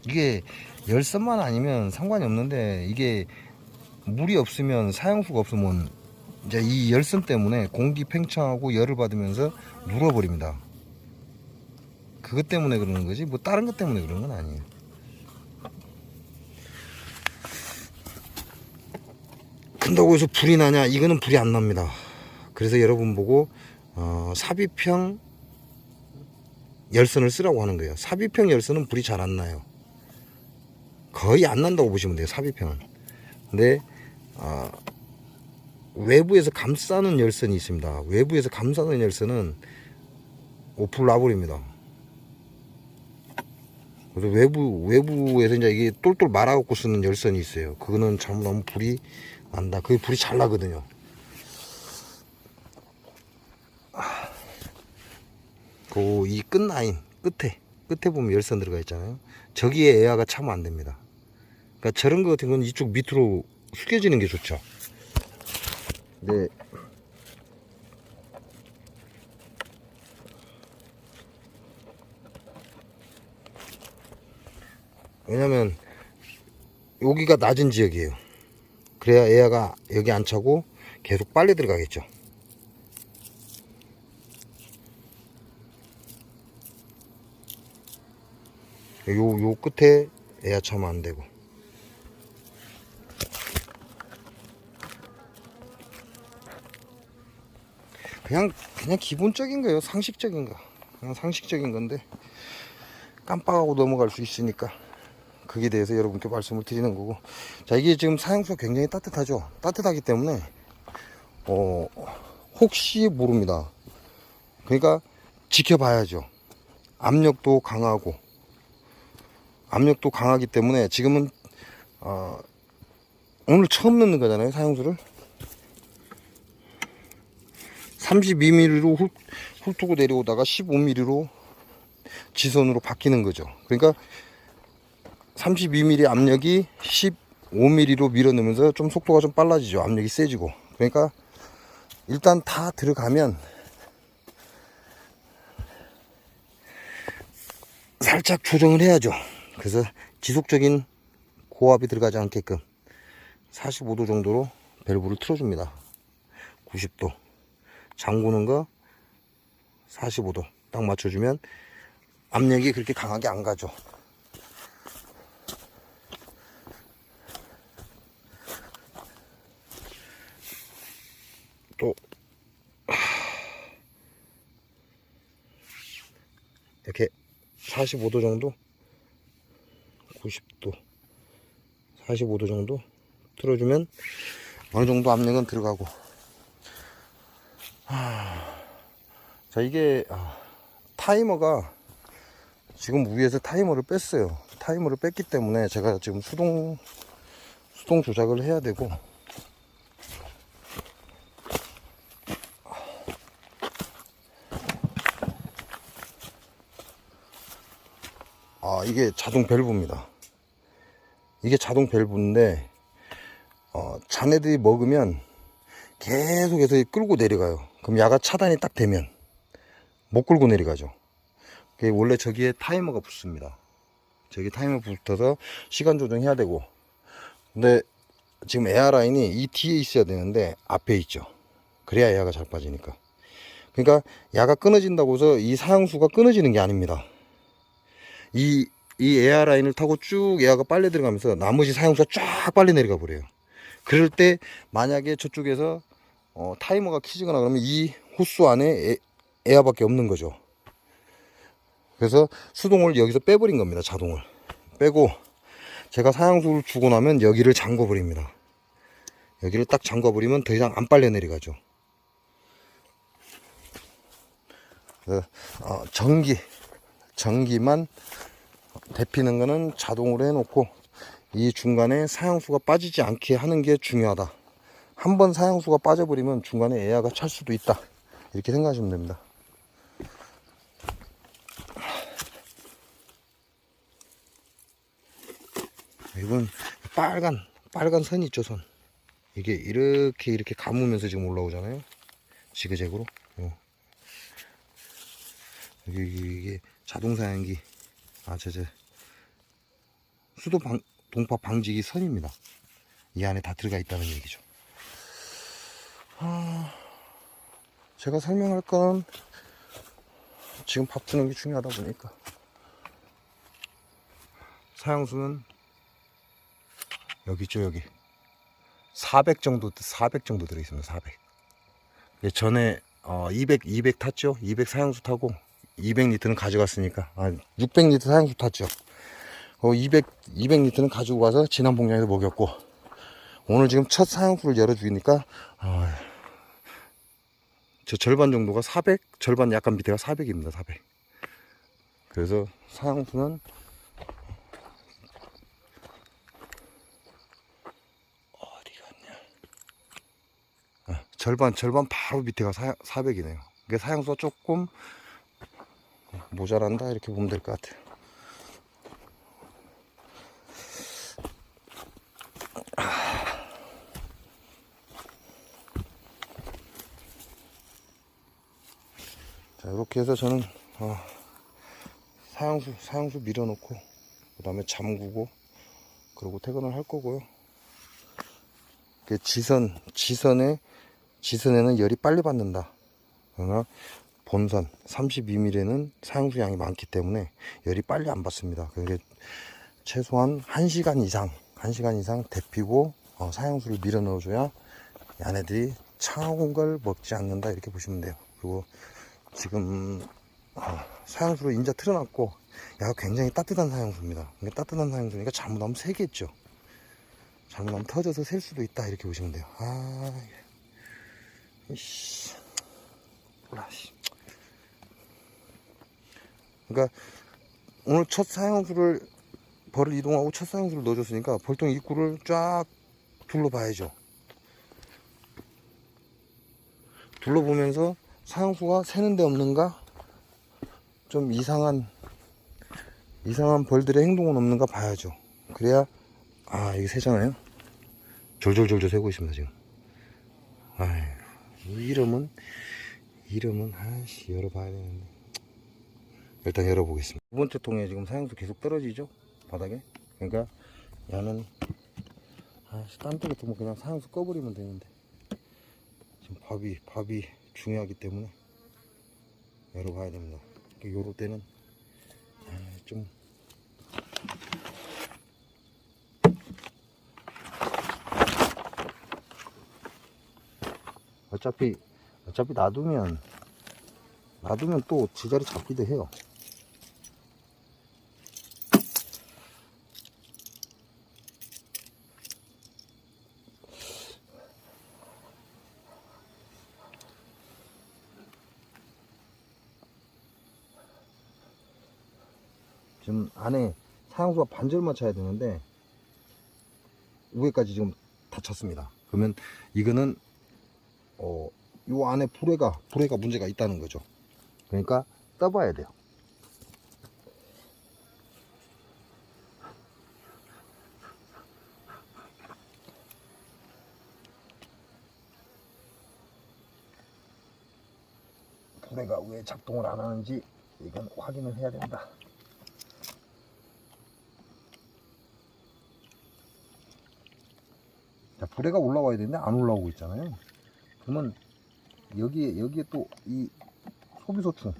이게 열선만 아니면 상관이 없는데, 이게 물이 없으면, 사용수가 없으면 이제 이 열선 때문에 공기 팽창하고 열을 받으면서 눌어버립니다. 그것 때문에 그러는 거지, 뭐 다른 것 때문에 그런 건 아니에요. 근다고 해서 불이 나냐? 이거는 불이 안 납니다. 그래서 여러분 보고 삽입형 열선을 쓰라고 하는 거예요. 삽입형 열선은 불이 잘 안 나요. 거의 안 난다고 보시면 돼요, 삽입형은. 근데 외부에서 감싸는 열선이 있습니다. 외부에서 감싸는 열선은 불 나버립니다. 그래서 외부에서 이제 이게 똘똘 말아갖고 쓰는 열선이 있어요. 그거는 잘못하면 불이 난다. 그게 불이 잘 나거든요. 이 끝라인 끝에 보면 열선 들어가 있잖아요. 저기에 애야가 차면 안 됩니다. 그러니까 저런 거 같은 건 이쪽 밑으로 숙여지는 게 좋죠. 네. 왜냐면 여기가 낮은 지역이에요. 그래야 애야가 여기 안 차고 계속 빨려 들어가겠죠. 요 끝에 애야 차면 안 되고. 그냥 기본적인 거예요. 상식적인 거. 그냥 상식적인 건데 깜빡하고 넘어갈 수 있으니까 거기에 대해서 여러분께 말씀을 드리는 거고. 자, 이게 지금 사용수가 굉장히 따뜻하죠. 따뜻하기 때문에 혹시 모릅니다. 그러니까 지켜봐야죠. 압력도 강하기 때문에 지금은 오늘 처음 넣는 거잖아요, 사용수를. 32mm로 훑고 내려오다가 15mm로 지선으로 바뀌는 거죠. 그러니까 32mm 압력이 15mm로 밀어넣으면서 좀 속도가 좀 빨라지죠. 압력이 세지고. 그러니까 일단 다 들어가면 살짝 조정을 해야죠. 그래서 지속적인 고압이 들어가지 않게끔 45도 정도로 밸브를 틀어줍니다. 90도. 잠그는 거 45도 딱 맞춰주면 압력이 그렇게 강하게 안 가죠. 또 이렇게 45도 정도, 90도, 45도 정도 틀어주면 어느 정도 압력은 들어가고. 자, 이게 타이머가 지금 위에서 타이머를 뺐어요. 타이머를 뺐기 때문에 제가 지금 수동 조작을 해야 되고, 이게 자동 밸브입니다. 이게 자동 밸브인데 자네들이 먹으면 계속해서 끌고 내려가요. 그럼 야가 차단이 딱 되면 못 끌고 내려가죠. 원래 저기에 타이머가 붙습니다. 저기 타이머 붙어서 시간 조정해야 되고, 근데 지금 에어라인이 이 뒤에 있어야 되는데 앞에 있죠. 그래야 야가 잘 빠지니까. 그러니까 야가 끊어진다고 해서 이 사형수가 끊어지는 게 아닙니다. 이 에어라인을 타고 쭉 에어가 빨려 들어가면서 나머지 사형수가 쫙 빨려 내려가 버려요. 그럴 때 만약에 저쪽에서 타이머가 켜지거나 그러면 이 호수 안에 에어밖에 없는 거죠. 그래서 수동을 여기서 빼버린 겁니다. 자동을 빼고 제가 사형수를 주고 나면 여기를 잠궈 버립니다. 여기를 딱 잠궈 버리면 더 이상 안 빨려 내려가죠. 그래서 전기만 데피는 거는 자동으로 해놓고 이 중간에 사형수가 빠지지 않게 하는 게 중요하다. 한번 사형수가 빠져버리면 중간에 에어가 찰 수도 있다. 이렇게 생각하시면 됩니다. 이건 빨간 선이 있죠, 선. 이게 이렇게 감으면서 지금 올라오잖아요. 지그재그로. 이게 자동 사양기, 수도 동파 방지기 선입니다. 이 안에 다 들어가 있다는 얘기죠. 제가 설명할 건 지금 밥 주는 게 중요하다 보니까, 사형수는 여기 있죠. 여기 400 정도 들어있습니다. 400. 전에 200 탔죠. 200 사형수 타고 200리터는 가져갔으니까 600리터 사형수 탔죠. 200리터는 가지고 가서 진한 봉장에서 먹였고, 오늘 지금 첫 사형수를 열어주니까 저 절반 정도가 400, 절반 약간 밑에가 400입니다. 400. 그래서 사형수는 어디 갔냐? 절반 바로 밑에가 400이네요. 이게 사형수가 조금 모자란다 이렇게 보면 될 것 같아요. 자, 이렇게 해서 저는 사형수 밀어놓고 그 다음에 잠그고 그러고 퇴근을 할 거고요. 지선에는 열이 빨리 받는다. 그러나 본선 32mm는 사형수 양이 많기 때문에 열이 빨리 안 받습니다. 그게 최소한 1시간 이상 데피고 사형수를 밀어 넣어줘야 얘네들이 차가운 걸 먹지 않는다 이렇게 보시면 돼요. 그리고 지금 사형수로 인자 틀어놨고, 야가 굉장히 따뜻한 사형수입니다. 따뜻한 사형수니까 잘못하면 새겠죠. 잘못하면 터져서 셀 수도 있다 이렇게 보시면 돼요. 그러니까 오늘 첫 사형수를 벌을 이동하고 첫 사형수를 넣어줬으니까 벌통 입구를 쫙 둘러봐야죠. 둘러보면서 사형수가 새는 데 없는가, 좀 이상한 벌들의 행동은 없는가 봐야죠. 그래야 이게 새잖아요. 졸졸졸졸 새고 있습니다 지금. 이름은 열어봐야 되는데. 일단 열어보겠습니다. 두 번째 통에 지금 사형수 계속 떨어지죠, 바닥에. 그러니까 얘는 딴 쪽에 두면 그냥 사형수 꺼버리면 되는데, 지금 밥이 중요하기 때문에 열어봐야 됩니다. 요럴 때는 좀 어차피 놔두면 또 제자리 잡기도 해요. 지금 안에 사양수가 반절만 차야 되는데 위에까지 지금 다 찼습니다. 그러면 이거는 요 안에 불에가 문제가 있다는 거죠. 그러니까 떠봐야 돼요. 불에가 왜 작동을 안 하는지 이건 확인을 해야 된다. 자, 불에가 올라와야 되는데 안 올라오고 있잖아요. 그러면 여기에 또 이 소비소충,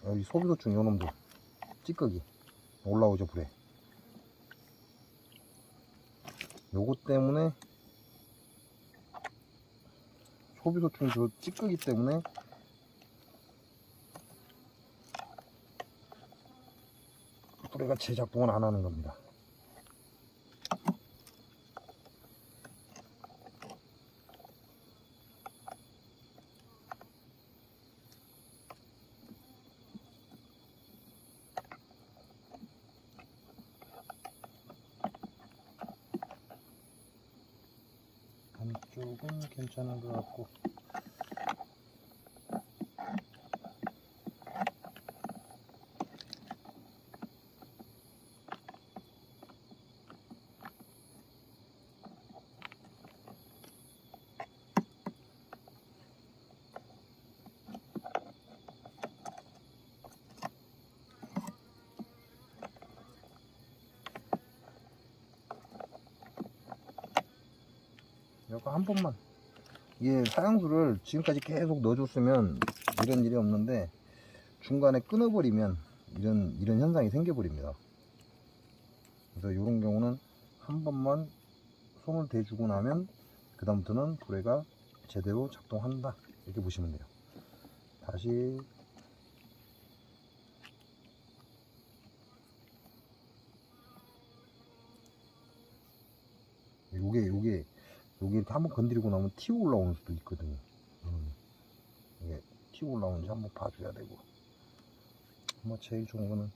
여기 소비소충 요놈들 찌꺼기 올라오죠. 불에 요것 때문에, 소비소충 저 찌꺼기 때문에 불에가 재작동을 안 하는 겁니다. 한쪽은 괜찮은 것 같고, 이거 한 번만, 예, 사양수를 지금까지 계속 넣어줬으면 이런 일이 없는데 중간에 끊어버리면 이런 현상이 생겨버립니다. 그래서 이런 경우는 한 번만 손을 대주고 나면 그 다음부터는 불에가 제대로 작동한다, 이렇게 보시면 돼요. 다시 요게 이렇게 한번 건드리고 나면 튀어 올라오는 수도 있거든요. 이게 튀어 올라오는지 한번 봐줘야 되고, 뭐 제일 좋은 거는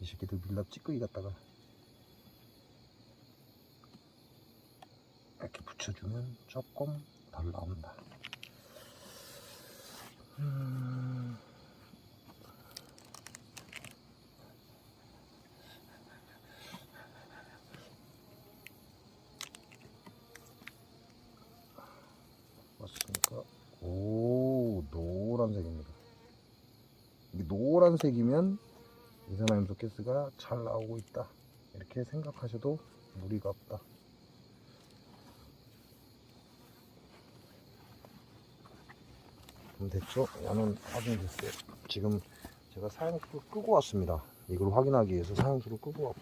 이 새끼들 밀랍 찌꺼기 갖다가 이렇게 붙여주면 조금 덜 나온다. 맞습니까? 오, 노란색입니다. 이게 노란색이면 이산화염소 가스가 잘 나오고 있다, 이렇게 생각하셔도 무리가 없다. 그럼 됐죠? 야는 확인됐어요. 지금 제가 사양수를 끄고 왔습니다. 이걸 확인하기 위해서 사양수를 끄고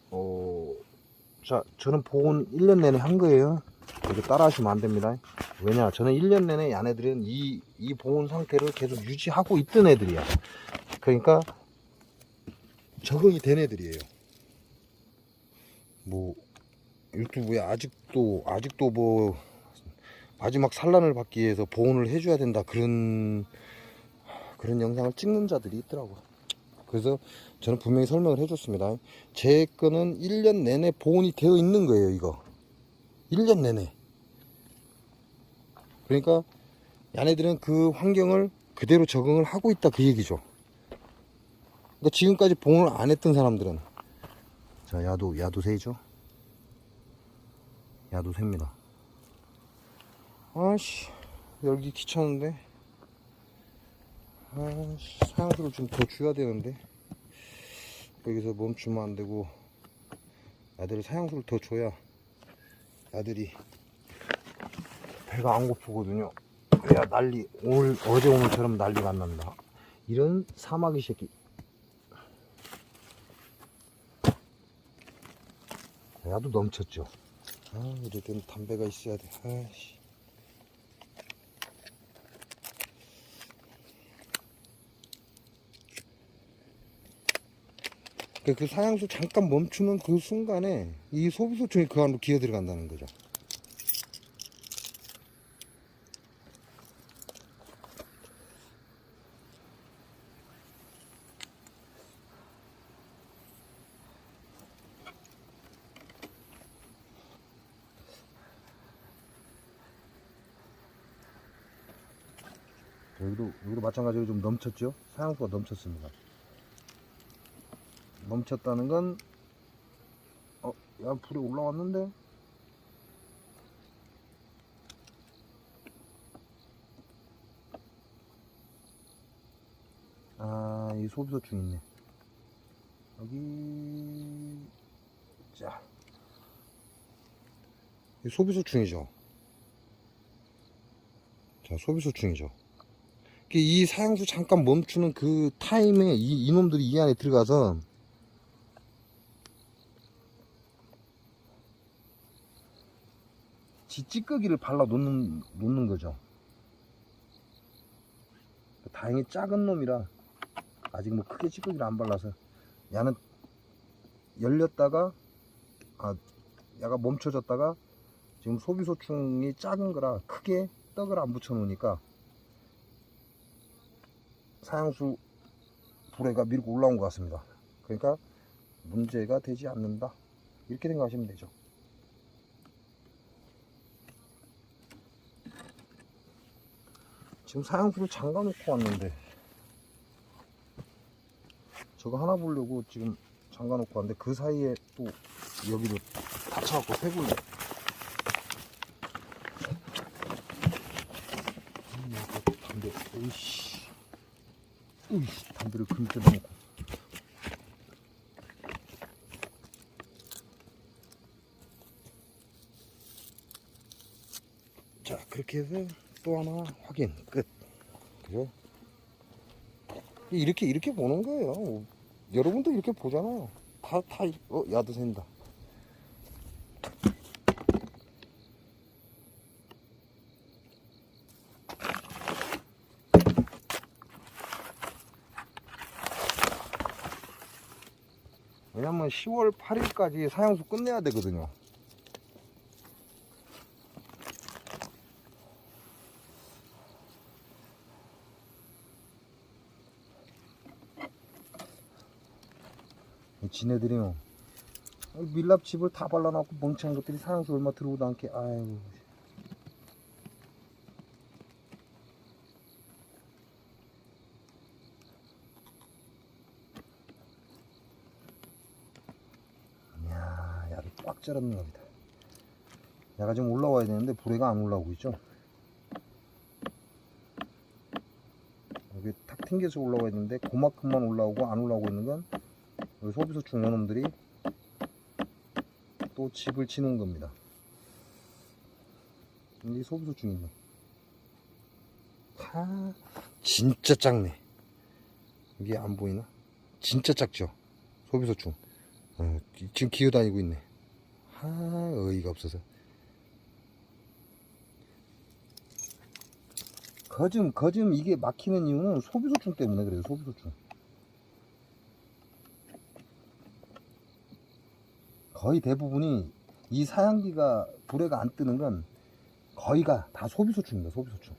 왔고, 자, 저는 보온 1년 내내 한 거예요. 이거 따라 하시면 안 됩니다. 왜냐, 저는 1년 내내 얘네들은 이 보온 상태를 계속 유지하고 있던 애들이야. 그러니까 적응이 된 애들이에요. 뭐 유튜브에 아직도 뭐 마지막 산란을 받기 위해서 보온을 해줘야 된다, 그런 영상을 찍는 자들이 있더라고. 그래서 저는 분명히 설명을 해줬습니다. 제 거는 1년 내내 보온이 되어 있는 거예요. 이거 1년 내내. 그러니까 얘네들은 그 환경을 그대로 적응을 하고 있다, 그 얘기죠. 그러니까 지금까지 보온을 안 했던 사람들은, 자, 야도새죠. 야도새입니다. 아씨, 열기 귀찮은데. 아씨, 사양수를 좀 더 줘야 되는데 여기서 멈추면 안 되고, 야들을 사양수를 더 줘야 야들이 배가 안 고프거든요. 야, 난리. 어제 오늘처럼 난리가 안 난다. 이런 사마귀 새끼. 야도 넘쳤죠. 아, 이럴 때는 담배가 있어야 돼. 아이씨. 그 사양수 잠깐 멈추는 그 순간에 이 소비소총이 그 안으로 기어 들어간다는 거죠. 여기도 마찬가지로 좀 넘쳤죠? 사양수가 넘쳤습니다. 멈췄다는 건, 야, 불이 올라왔는데? 아, 이 소비소충 있네. 여기, 자. 이 소비소충이죠. 자, 소비소충이죠. 이 사양수 잠깐 멈추는 그 타임에 이놈들이 이 안에 들어가서 찌꺼기를 발라 놓는 거죠. 다행히 작은 놈이라 아직 뭐 크게 찌꺼기를 안 발라서 야는 열렸다가 야가 멈춰졌다가 지금 소비소충이 작은 거라 크게 떡을 안 붙여 놓으니까 사양수 불에가 밀고 올라온 것 같습니다. 그러니까 문제가 되지 않는다, 이렇게 생각하시면 되죠. 지금 사양수를 잠가 놓고 왔는데 저거 하나 보려고 지금 잠가 놓고 왔는데 그 사이에 또 여기도 다쳐갖고 새굴려. 담배, 으이씨, 담배를 금때 넣고. 자, 그렇게 해서 또 하나 확인 끝. 그죠? 이렇게 보는 거예요. 여러분도 이렇게 보잖아요. 야도 샌다. 왜냐면 10월 8일까지 사양수 끝내야 되거든요. 지네들이요, 밀랍칩을 다 발라놓고 멍청한 것들이 사양수 얼마 들어오도 않게. 아이고. 이야, 야를 꽉 자랐는 겁니다. 야가 지금 올라와야 되는데 불에가 안 올라오고 있죠. 여기 탁 튕겨서 올라와야 되는데 그만큼만 올라오고 안 올라오고 있는 건 여기 소비소충 요놈들이 또 집을 치는 겁니다. 이 소비소충 있네. 진짜 작네. 이게 안 보이나? 진짜 작죠? 소비소충. 지금 기어다니고 있네. 어이가 없어서. 거즘 이게 막히는 이유는 소비소충 때문에 그래요. 소비소충. 거의 대부분이 이 사양기가 불에가 안 뜨는 건 거의가 다 소비소충입니다. 소비소충.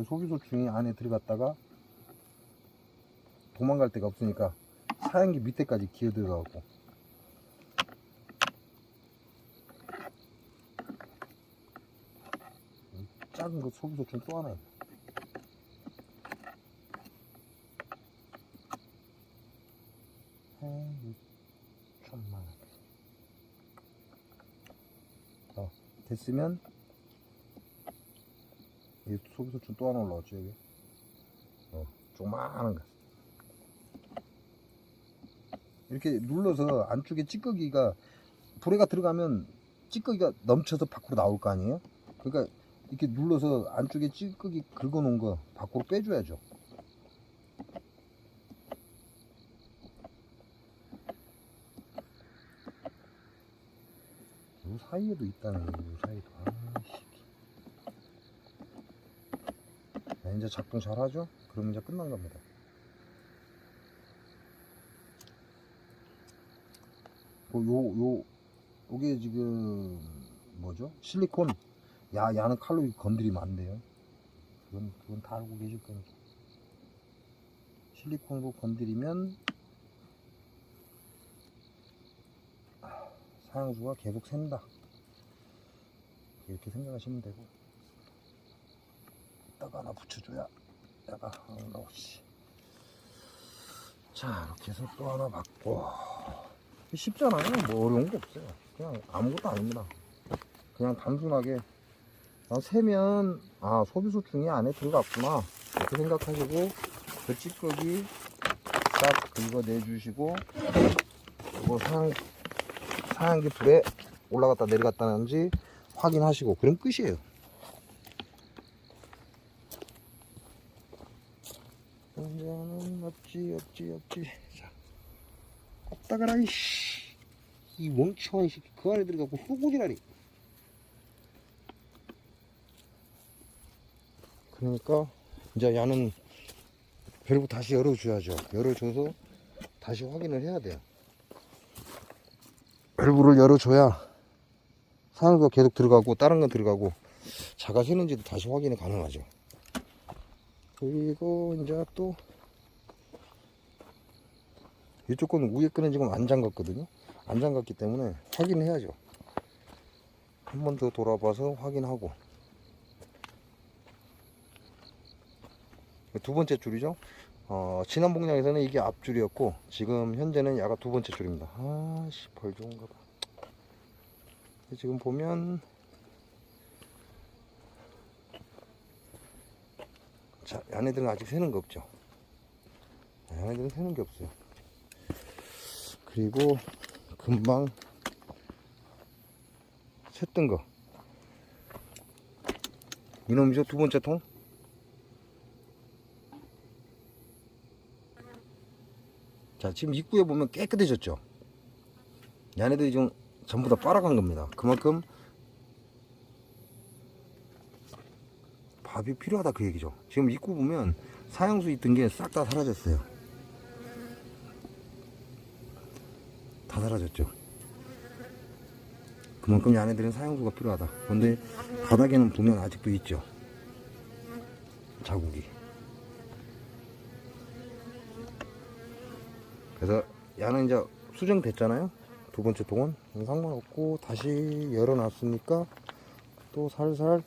소비소충이 안에 들어갔다가 도망갈 데가 없으니까 사양기 밑에까지 기어 들어가고. 작은 거 소비소충 또 하나. 참만. 됐으면 이 소비소충 또 하나 올라왔죠. 여기 조그마한 거. 이렇게 눌러서 안쪽에 찌꺼기가 불에가 들어가면 찌꺼기가 넘쳐서 밖으로 나올 거 아니에요? 그러니까 이렇게 눌러서 안쪽에 찌꺼기 긁어 놓은 거 밖으로 빼줘야죠. 이 사이에도 있다는 거예요. 이 사이에도. 자, 이제 작동 잘 하죠? 그럼 이제 끝난 겁니다. 요게 지금 뭐죠? 실리콘. 야는 칼로 건드리면 안 돼요. 그건 다 알고 계실 거니까. 실리콘으로 건드리면 사양수가 계속 샌다. 이렇게 생각하시면 되고. 이따가 하나 붙여줘야 내가 나오지. 자, 이렇게 해서 또 하나 받고. 쉽잖아요. 뭐 어려운 거 없어요. 그냥 아무것도 아닙니다. 그냥 단순하게 세면 소비소충이 안에 들어갔구나 이렇게 생각하시고 그 찌꺼기 싹 긁어내주시고 그리고 사양기 불에 올라갔다 내려갔다는지 확인하시고 그럼 끝이에요. 이제는 없지. 자, 없다가라 이 멍청아 이 새끼 그 안에 들어가고 흙오지라니. 그러니까 이제 야는 밸브 다시 열어줘야죠. 열어줘서 다시 확인을 해야 돼요. 밸브를 열어줘야 사양수가 계속 들어가고 다른 건 들어가고 자가 새는지도 다시 확인이 가능하죠. 그리고 이제 또 이쪽 건 위에 끈은 지금 안 잠갔거든요. 안 잠갔기 때문에 확인해야죠. 한 번 더 돌아봐서 확인하고. 두 번째 줄이죠. 지난 복량에서는 이게 앞줄이었고 지금 현재는 야가 두 번째 줄입니다. 아씨 벌 좋은가 봐. 지금 보면 자, 얘네들은 아직 새는 거 없죠. 얘네들은 새는 게 없어요. 그리고 금방 샜던 거 이놈이죠. 두 번째 통. 자, 지금 입구에 보면 깨끗해졌죠. 얘네들이 좀 전부 다 빨아간 겁니다. 그만큼 밥이 필요하다 그 얘기죠. 지금 입구 보면 사양수 있던 게 싹 다 사라졌어요. 다 사라졌죠. 그만큼 얘네들은 사양수가 필요하다. 그런데 바닥에는 보면 아직도 있죠. 자국이. 그래서 야는 이제 수정됐잖아요. 두 번째 통은 상관없고 다시 열어놨으니까 또 살살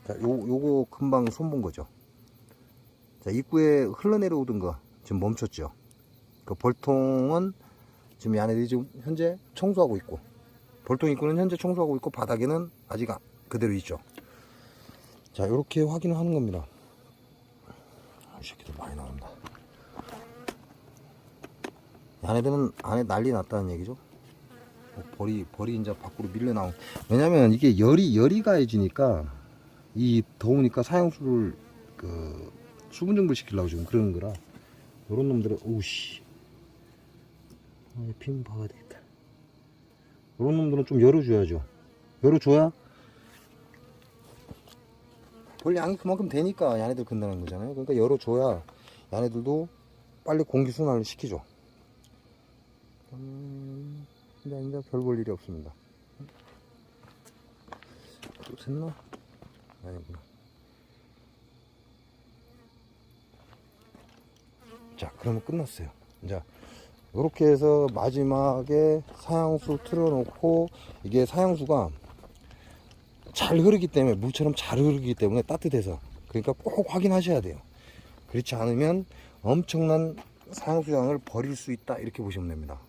자, 요거 금방 손본 거죠. 자, 입구에 흘러내려오던 거 지금 멈췄죠. 그 벌통은 지금 얘네들이 지금 현재 청소하고 있고 벌통 입구는 현재 청소하고 있고 바닥에는 아직 그대로 있죠. 자, 요렇게 확인을 하는 겁니다. 이 새끼들 많이 나온다. 얘네들은 안에 난리 났다는 얘기죠. 벌이 이제 밖으로 밀려 나온. 왜냐면 이게 열이 가해지니까 이 더우니까 사양수를 수분 증불 시키려고 지금 그러는 거라. 요런 놈들은 오우씨. 핀 박아야 되겠다. 요런 놈들은 좀 열어줘야죠. 열어줘야 벌 양이 그만큼 되니까 얘네들 근다는 거잖아요. 그러니까 열어줘야 얘네들도 빨리 공기 순환을 시키죠. 이제 별 볼 일이 없습니다. 또 샜나? 아니구나. 자, 그러면 끝났어요. 이제 이렇게 해서 마지막에 사양수 틀어놓고 이게 사양수가 잘 흐르기 때문에 물처럼 잘 흐르기 때문에 따뜻해서 그러니까 꼭 확인하셔야 돼요. 그렇지 않으면 엄청난 사양수량을 버릴 수 있다 이렇게 보시면 됩니다.